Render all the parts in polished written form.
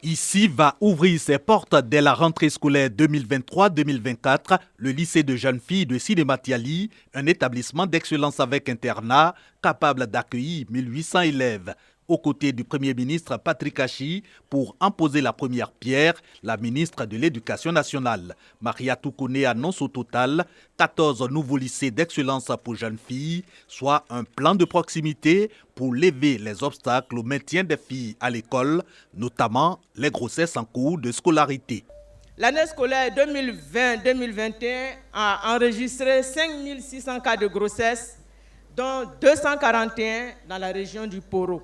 Ici va ouvrir ses portes dès la rentrée scolaire 2023-2024, le lycée de jeunes filles de Sinématiali, un établissement d'excellence avec internat capable d'accueillir 1800 élèves. Aux côtés du Premier ministre Patrick Achi, pour en poser la première pierre, la ministre de l'Éducation nationale, Maria Toukouné, annonce au total 14 nouveaux lycées d'excellence pour jeunes filles, soit un plan de proximité pour lever les obstacles au maintien des filles à l'école, notamment les grossesses en cours de scolarité. L'année scolaire 2020-2021 a enregistré 5600 cas de grossesse, dont 241 dans la région du Poro.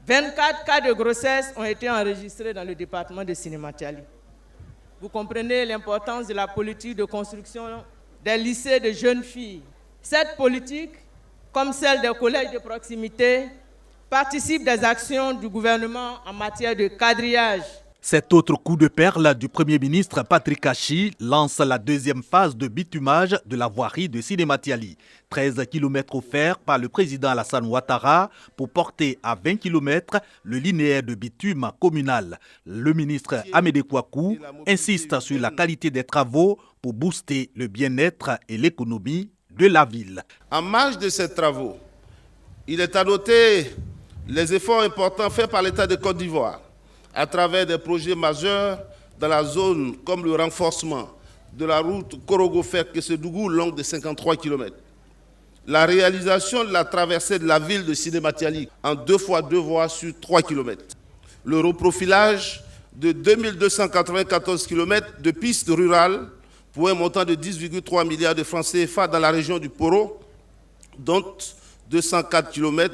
24 cas de grossesse ont été enregistrés dans le département de Sinématiali. Vous comprenez l'importance de la politique de construction des lycées de jeunes filles. Cette politique, comme celle des collèges de proximité, participe des actions du gouvernement en matière de quadrillage. Cet autre coup de perle du Premier ministre Patrick Achi lance la deuxième phase de bitumage de la voirie de Sinématiali. 13 km offerts par le président Alassane Ouattara pour porter à 20 km le linéaire de bitume communal. Le ministre Amédée Kouakou insiste sur la qualité des travaux pour booster le bien-être et l'économie de la ville. En marge de ces travaux, il est à noter les efforts importants faits par l'État de Côte d'Ivoire à travers des projets majeurs dans la zone comme le renforcement de la route Korogo-Fer-Kessedougou longue de 53 km. La réalisation de la traversée de la ville de Sinématiali en 2x2 voies sur 3 km. Le reprofilage de 2294 km de pistes rurales pour un montant de 10,3 milliards de francs CFA dans la région du Poro, dont 204 km,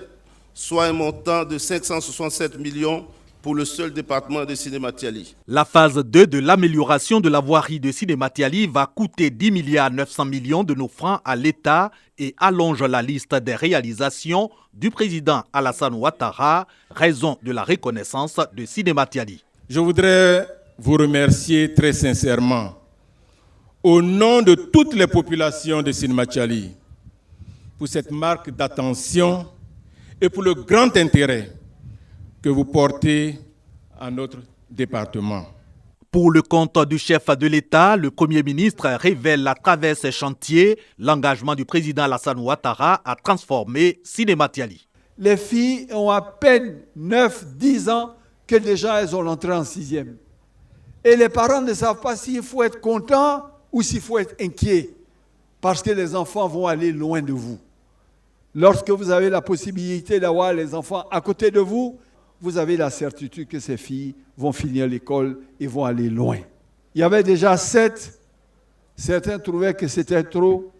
soit un montant de 567 millions pour le seul département de Sinématiali. La phase 2 de l'amélioration de la voirie de Sinématiali va coûter 10 milliards 900 millions de nos francs à l'État et allonge la liste des réalisations du président Alassane Ouattara, raison de la reconnaissance de Sinématiali. Je voudrais vous remercier très sincèrement au nom de toutes les populations de Sinématiali pour cette marque d'attention et pour le grand intérêt que vous portez à notre département. Pour le compte du chef de l'État, le Premier ministre révèle à travers ses chantiers l'engagement du président Alassane Ouattara à transformer Sinématiali. Les filles ont à peine 9-10 ans que déjà elles ont l'entrée en 6e. Et les parents ne savent pas s'il faut être content ou s'il faut être inquiet, parce que les enfants vont aller loin de vous. Lorsque vous avez la possibilité d'avoir les enfants à côté de vous, vous avez la certitude que ces filles vont finir l'école et vont aller loin. Il y avait déjà 7, certains trouvaient que c'était trop,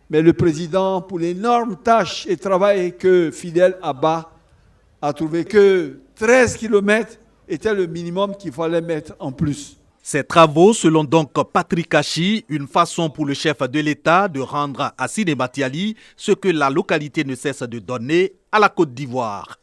mais le président, pour l'énorme tâche et travail que Fidel Abba a trouvé que 13 km était le minimum qu'il fallait mettre en plus. Ces travaux, selon donc Patrick Achi, une façon pour le chef de l'État de rendre à Sinématiali ce que la localité ne cesse de donner à la Côte d'Ivoire.